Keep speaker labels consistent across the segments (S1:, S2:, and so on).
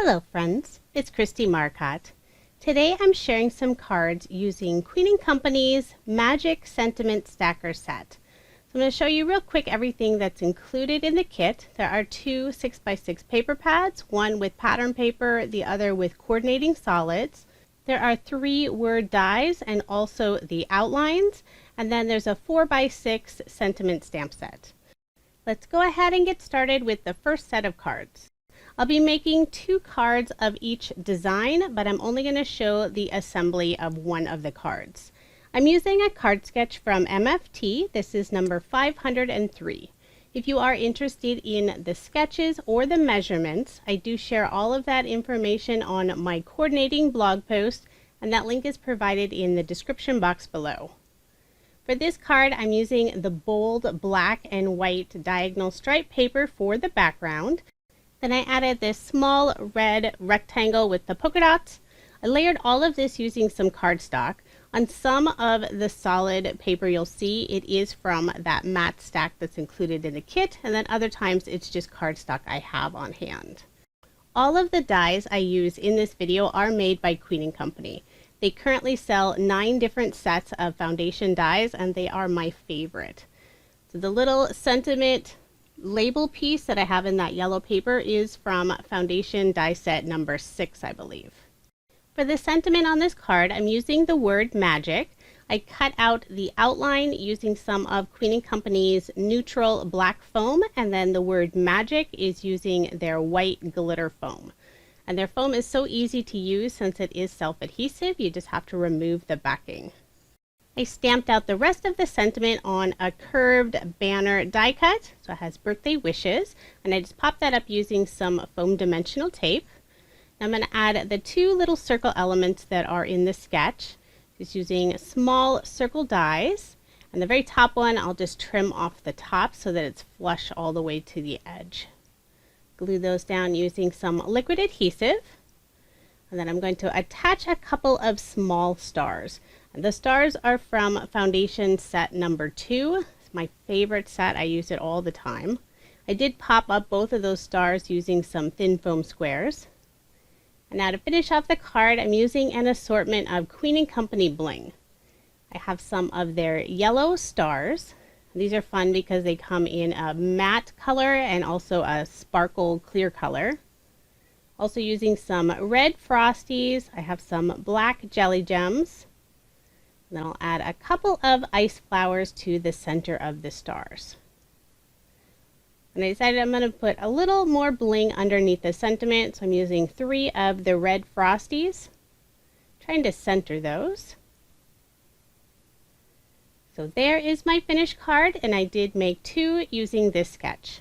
S1: Hello friends, it's Kristie Marcotte. Today I'm sharing some cards using Queen & Company's Magic Sentiment Stacker set. So I'm going to show you real quick everything that's included in the kit. There are two 6x6 paper pads, one with pattern paper, the other with coordinating solids. There are 3 word dies and also the outlines, and then there's a 4x6 sentiment stamp set. Let's go ahead and get started with the first set of cards. I'll be making 2 cards of each design, but I'm only going to show the assembly of one of the cards. I'm using a card sketch from MFT. This is number 503. If you are interested in the sketches or the measurements, I do share all of that information on my coordinating blog post, and that link is provided in the description box below. For this card, I'm using the bold black and white diagonal stripe paper for the background. Then I added this small red rectangle with the polka dots. I layered all of this using some cardstock. On some of the solid paper you'll see it is from that matte stack that's included in the kit, and then other times it's just cardstock I have on hand. All of the dies I use in this video are made by Queen & Company. They currently sell 9 different sets of foundation dies, and they are my favorite. So the little sentiment label piece that I have in that yellow paper is from foundation die set number 6, I believe. For the sentiment on this card, I'm using the word magic. I cut out the outline using some of Queen & Company's neutral black foam, and then the word magic is using their white glitter foam. And their foam is so easy to use since it is self-adhesive. You just have to remove the backing. I stamped out the rest of the sentiment on a curved banner die cut, so it has birthday wishes, and I just popped that up using some foam dimensional tape. Now I'm going to add the 2 little circle elements that are in the sketch, just using small circle dies, and the very top one I'll just trim off the top so that it's flush all the way to the edge. Glue those down using some liquid adhesive, and then I'm going to attach a couple of small stars. The stars are from foundation set number 2. It's my favorite set. I use it all the time. I did pop up both of those stars using some thin foam squares. And now to finish off the card, I'm using an assortment of Queen & Company bling. I have some of their yellow stars. These are fun because they come in a matte color and also a sparkle clear color. Also using some red frosties. I have some black jelly gems. Then I'll add a couple of ice flowers to the center of the stars. And I decided I'm going to put a little more bling underneath the sentiment, so I'm using 3 of the red frosties. Trying to center those. So there is my finished card, and I did make 2 using this sketch.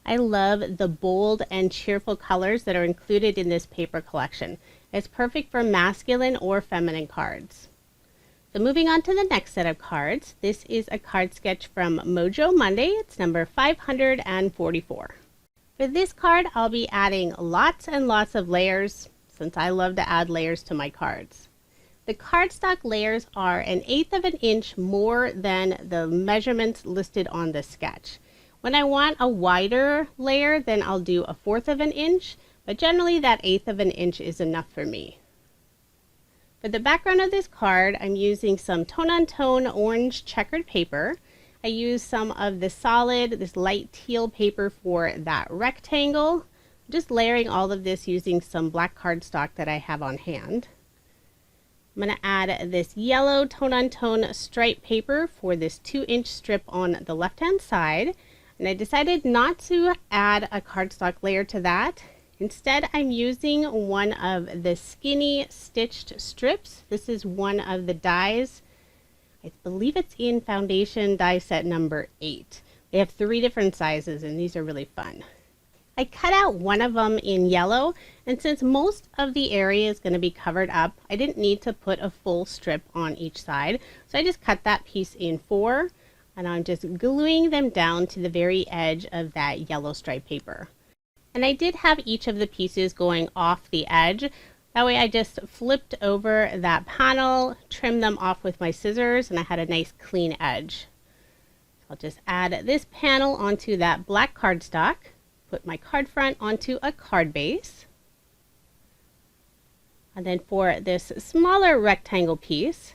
S1: I love the bold and cheerful colors that are included in this paper collection. It's perfect for masculine or feminine cards. So moving on to the next set of cards, this is a card sketch from Mojo Monday. It's number 544. For this card, I'll be adding lots and lots of layers since I love to add layers to my cards. The cardstock layers are 1/8 of an inch more than the measurements listed on the sketch. When I want a wider layer, then I'll do 1/4 of an inch, but generally that 1/8 of an inch is enough for me. For the background of this card, I'm using some tone-on-tone orange checkered paper. I use some of the solid, this light teal paper for that rectangle. I'm just layering all of this using some black cardstock that I have on hand. I'm going to add this yellow tone-on-tone stripe paper for this 2-inch strip on the left-hand side. And I decided not to add a cardstock layer to that. Instead, I'm using one of the skinny stitched strips. This is one of the dies. I believe it's in foundation die set number 8. They have 3 different sizes, and these are really fun. I cut out one of them in yellow, and since most of the area is going to be covered up, I didn't need to put a full strip on each side. So I just cut that piece in 4, and I'm just gluing them down to the very edge of that yellow stripe paper. And I did have each of the pieces going off the edge. That way I just flipped over that panel, trimmed them off with my scissors, and I had a nice clean edge. I'll just add this panel onto that black cardstock, put my card front onto a card base. And then for this smaller rectangle piece,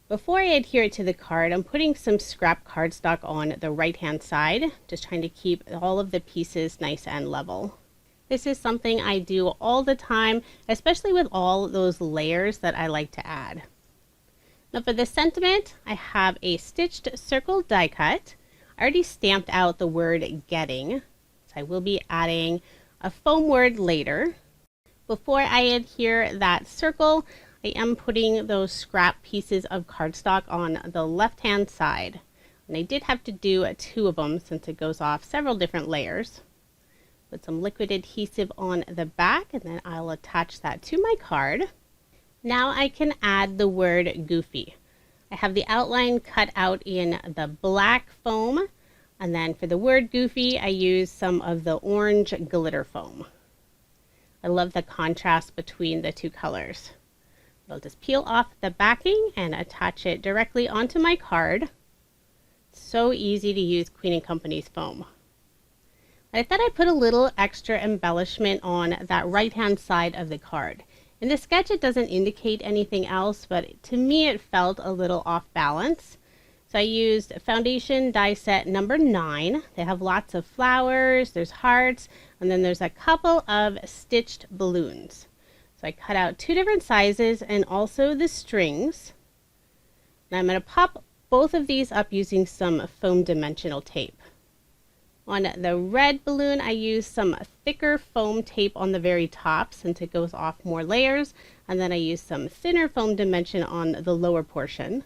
S1: before I adhere it to the card, I'm putting some scrap cardstock on the right-hand side, just trying to keep all of the pieces nice and level. This is something I do all the time, especially with all those layers that I like to add. Now for the sentiment, I have a stitched circle die cut. I already stamped out the word getting, so I will be adding a foam word later. Before I adhere that circle, I am putting those scrap pieces of cardstock on the left-hand side. And I did have to do 2 of them since it goes off several different layers. Put some liquid adhesive on the back, and then I'll attach that to my card. Now I can add the word goofy. I have the outline cut out in the black foam, and then for the word goofy, I use some of the orange glitter foam. I love the contrast between the 2 colors. I'll just peel off the backing and attach it directly onto my card. So easy to use Queen & Company's foam. I thought I'd put a little extra embellishment on that right-hand side of the card. In the sketch it doesn't indicate anything else, but to me it felt a little off balance. So I used foundation die set number 9. They have lots of flowers, there's hearts, and then there's a couple of stitched balloons. So I cut out 2 different sizes and also the strings. Now I'm going to pop both of these up using some foam dimensional tape. On the red balloon, I used some thicker foam tape on the very top since it goes off more layers, and then I used some thinner foam dimension on the lower portion.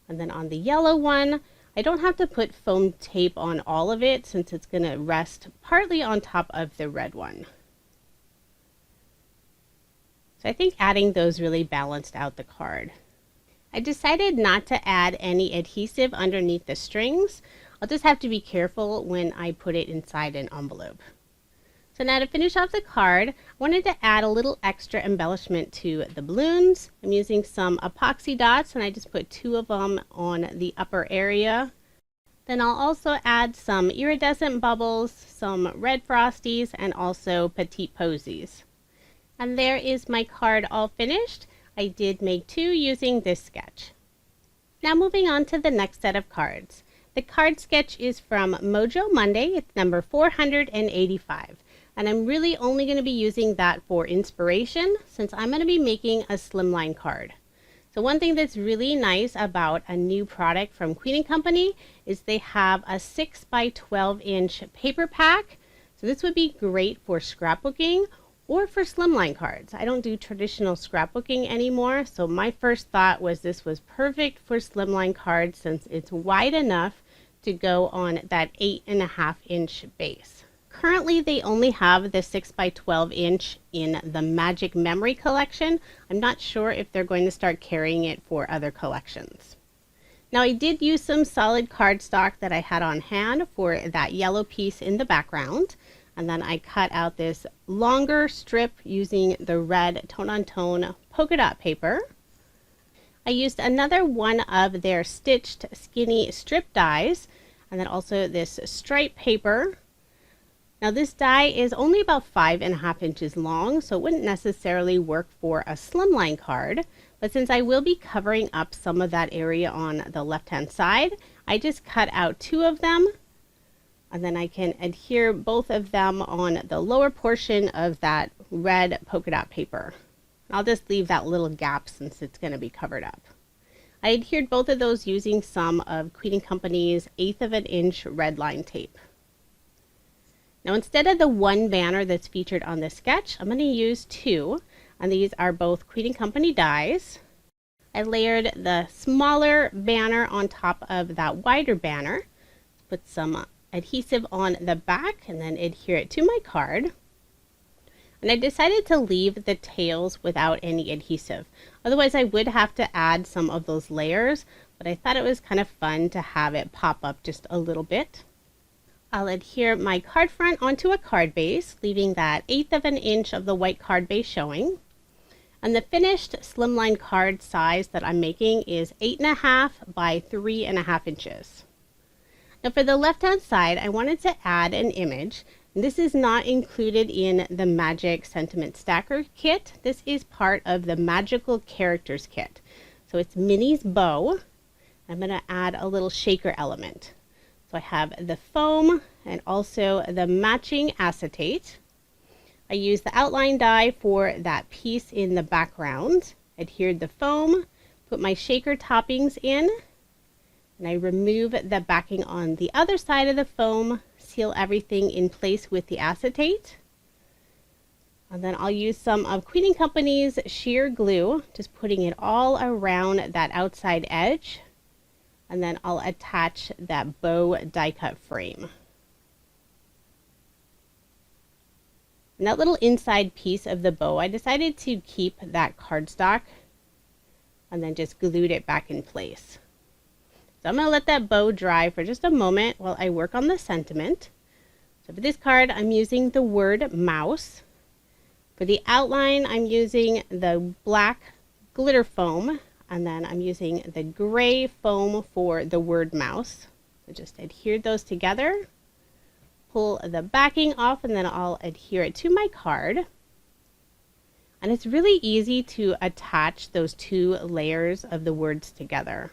S1: And then on the yellow one, I don't have to put foam tape on all of it since it's going to rest partly on top of the red one. So I think adding those really balanced out the card. I decided not to add any adhesive underneath the strings. I'll just have to be careful when I put it inside an envelope. So now to finish off the card, I wanted to add a little extra embellishment to the balloons. I'm using some epoxy dots, and I just put 2 of them on the upper area. Then I'll also add some iridescent bubbles, some red frosties, and also petite posies. And there is my card all finished. I did make 2 using this sketch. Now moving on to the next set of cards. The card sketch is from Mojo Monday. It's number 485. And I'm really only going to be using that for inspiration since I'm going to be making a slimline card. So one thing that's really nice about a new product from Queen & Company is they have a 6 by 12 inch paper pack. So this would be great for scrapbooking or for slimline cards. I don't do traditional scrapbooking anymore, so my first thought was this was perfect for slimline cards since it's wide enough to go on that 8.5 inch base. Currently they only have the 6 by 12 inch in the Magic Memory collection. I'm not sure if they're going to start carrying it for other collections. Now I did use some solid cardstock that I had on hand for that yellow piece in the background. And then I cut out this longer strip using the red tone-on-tone polka dot paper. I used another one of their stitched skinny strip dies, and then also this stripe paper. Now this die is only about 5.5 inches long, so it wouldn't necessarily work for a slimline card. But since I will be covering up some of that area on the left-hand side, I just cut out 2 of them. And then I can adhere both of them on the lower portion of that red polka dot paper. I'll just leave that little gap since it's going to be covered up. I adhered both of those using some of Queen & Company's 1/8 of an inch red line tape. Now instead of the 1 banner that's featured on this sketch, I'm going to use 2. And these are both Queen & Company dies. I layered the smaller banner on top of that wider banner. Put some adhesive on the back and then adhere it to my card. And I decided to leave the tails without any adhesive. Otherwise I would have to add some of those layers, but I thought it was kind of fun to have it pop up just a little bit. I'll adhere my card front onto a card base, leaving that 1/8 of an inch of the white card base showing. And the finished slimline card size that I'm making is 8.5 by 3.5 inches. Now for the left-hand side, I wanted to add an image. And this is not included in the Magic Sentiment Stacker kit. This is part of the Magical Characters kit. So it's Minnie's bow. I'm going to add a little shaker element. So I have the foam and also the matching acetate. I used the outline die for that piece in the background. Adhered the foam, put my shaker toppings in, and I remove the backing on the other side of the foam, seal everything in place with the acetate. And then I'll use some of Queen & Company's sheer glue, just putting it all around that outside edge. And then I'll attach that bow die cut frame. And that little inside piece of the bow, I decided to keep that cardstock and then just glued it back in place. So I'm going to let that bow dry for just a moment while I work on the sentiment. So for this card, I'm using the word mouse. For the outline, I'm using the black glitter foam, and then I'm using the gray foam for the word mouse. So just adhere those together, pull the backing off, and then I'll adhere it to my card. And it's really easy to attach those two layers of the words together.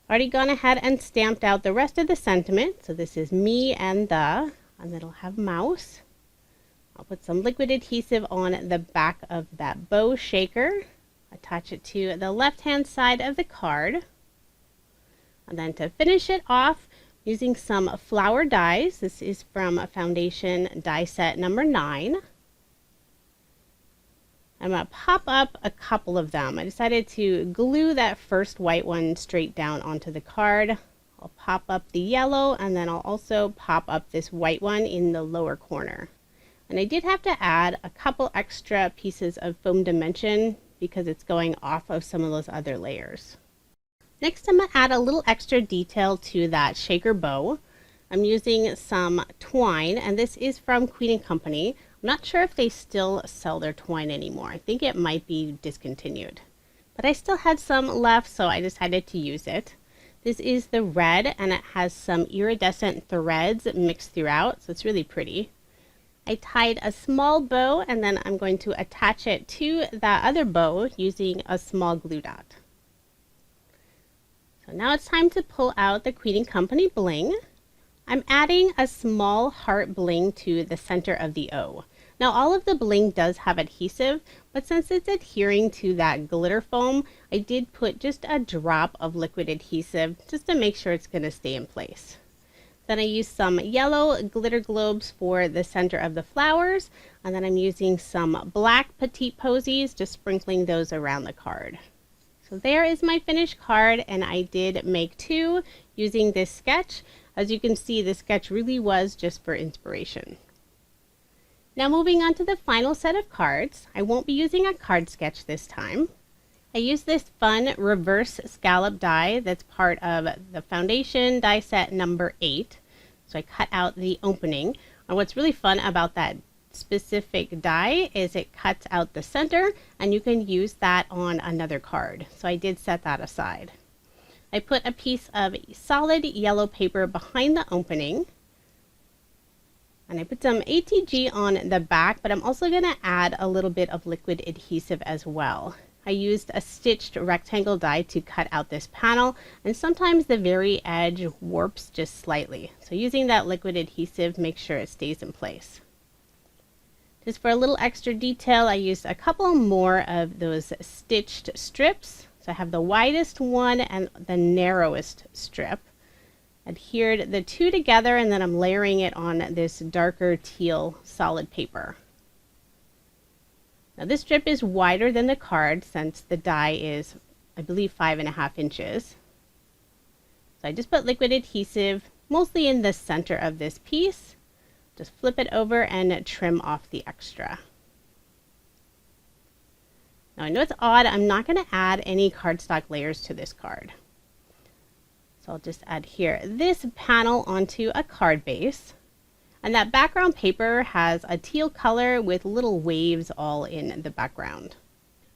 S1: Already gone ahead and stamped out the rest of the sentiment. So this is me and then it'll have mouse. I'll put some liquid adhesive on the back of that bow shaker, attach it to the left-hand side of the card, and then to finish it off using some flower dies. This is from Foundation die set number 9. I'm going to pop up a couple of them. I decided to glue that first white one straight down onto the card. I'll pop up the yellow, and then I'll also pop up this white one in the lower corner. And I did have to add a couple extra pieces of foam dimension because it's going off of some of those other layers. Next, I'm going to add a little extra detail to that shaker bow. I'm using some twine, and this is from Queen & Company. I'm not sure if they still sell their twine anymore. I think it might be discontinued. But I still had some left, so I decided to use it. This is the red, and it has some iridescent threads mixed throughout, so it's really pretty. I tied a small bow, and then I'm going to attach it to that other bow using a small glue dot. So now it's time to pull out the Queen & Company bling. I'm adding a small heart bling to the center of the O. Now all of the bling does have adhesive, but since it's adhering to that glitter foam, I did put just a drop of liquid adhesive just to make sure it's going to stay in place. Then I used some yellow glitter globes for the center of the flowers, and then I'm using some black petite posies, just sprinkling those around the card. So there is my finished card, and I did make 2 using this sketch. As you can see, the sketch really was just for inspiration. Now moving on to the final set of cards. I won't be using a card sketch this time. I used this fun reverse scallop die that's part of the Foundation die set number 8. So I cut out the opening. And what's really fun about that specific die is it cuts out the center, and you can use that on another card. So I did set that aside. I put a piece of solid yellow paper behind the opening, and I put some ATG on the back, but I'm also going to add a little bit of liquid adhesive as well. I used a stitched rectangle die to cut out this panel, and sometimes the very edge warps just slightly. So using that liquid adhesive makes sure it stays in place. Just for a little extra detail, I used a couple more of those stitched strips. So I have the widest one and the narrowest strip. Adhered the 2 together, and then I'm layering it on this darker teal solid paper. Now this strip is wider than the card since the die is, I believe, 5.5 inches. So I just put liquid adhesive mostly in the center of this piece. Just flip it over and trim off the extra. Now I know it's odd, I'm not going to add any cardstock layers to this card. So I'll just adhere this panel onto a card base. And that background paper has a teal color with little waves all in the background.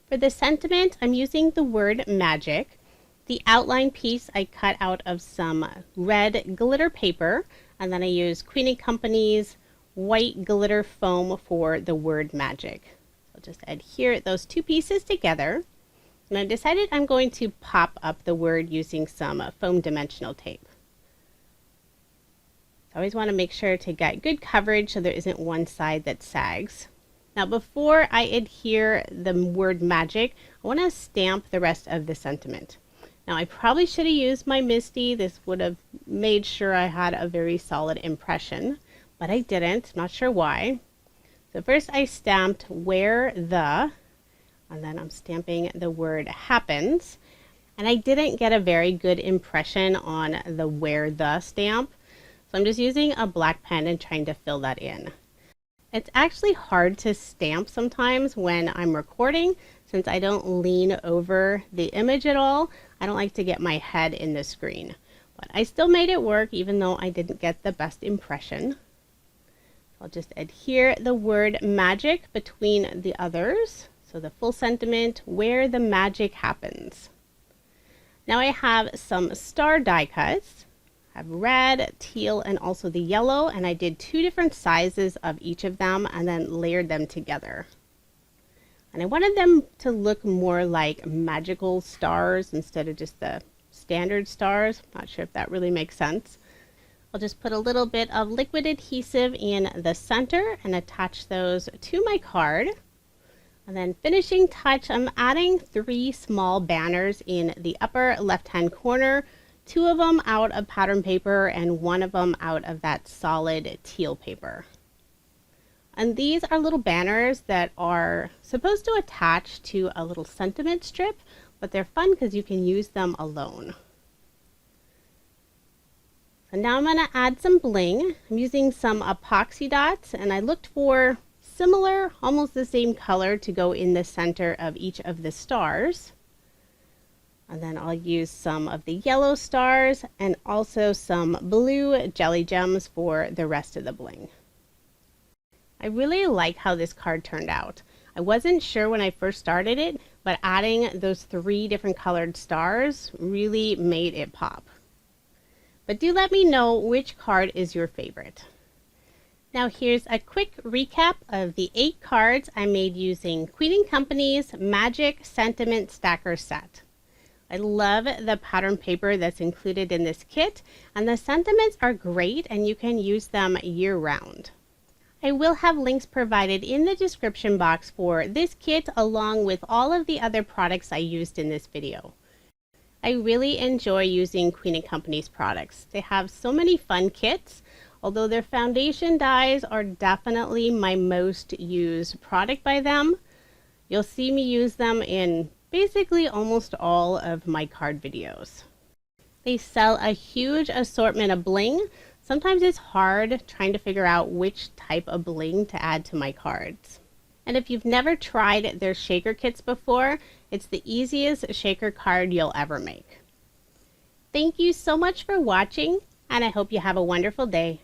S1: For the sentiment, I'm using the word magic. The outline piece I cut out of some red glitter paper, And then I used Queen & Company's white glitter foam for the word magic. So I'll just adhere those two pieces together. And I decided I'm going to pop up the word using some foam dimensional tape. I always want to make sure to get good coverage so there isn't one side that sags. Now before I adhere the word magic, I want to stamp the rest of the sentiment. Now I probably should have used my MISC. This would have made sure I had a very solid impression, but I didn't. Not sure why. So first I stamped where the, and then I'm stamping the word happens. And I didn't get a very good impression on the where the stamp. So I'm just using a black pen and trying to fill that in. It's actually hard to stamp sometimes when I'm recording since I don't lean over the image at all. I don't like to get my head in the screen. But I still made it work even though I didn't get the best impression. I'll just adhere the word magic between the others. So the full sentiment, where the magic happens. Now I have some star die cuts. I have red, teal, and also the yellow, and I did 2 different sizes of each of them and then layered them together. And I wanted them to look more like magical stars instead of just the standard stars. Not sure if that really makes sense. I'll just put a little bit of liquid adhesive in the center and attach those to my card. And then finishing touch, I'm adding 3 small banners in the upper left-hand corner. 2 of them out of pattern paper and 1 of them out of that solid teal paper. And these are little banners that are supposed to attach to a little sentiment strip, but they're fun because you can use them alone. So now I'm going to add some bling. I'm using some epoxy dots, and I looked for similar, almost the same color to go in the center of each of the stars. And then I'll use some of the yellow stars and also some blue jelly gems for the rest of the bling. I really like how this card turned out. I wasn't sure when I first started it, but adding those 3 different colored stars really made it pop. But do let me know which card is your favorite. Now here's a quick recap of the 8 cards I made using Queen & Company's Magic Sentiment Stacker Set. I love the pattern paper that's included in this kit, and the sentiments are great and you can use them year-round. I will have links provided in the description box for this kit along with all of the other products I used in this video. I really enjoy using Queen & Company's products. They have so many fun kits, although their foundation dyes are definitely my most used product by them. You'll see me use them in basically almost all of my card videos. They sell a huge assortment of bling. Sometimes it's hard trying to figure out which type of bling to add to my cards. And if you've never tried their shaker kits before, it's the easiest shaker card you'll ever make. Thank you so much for watching, and I hope you have a wonderful day.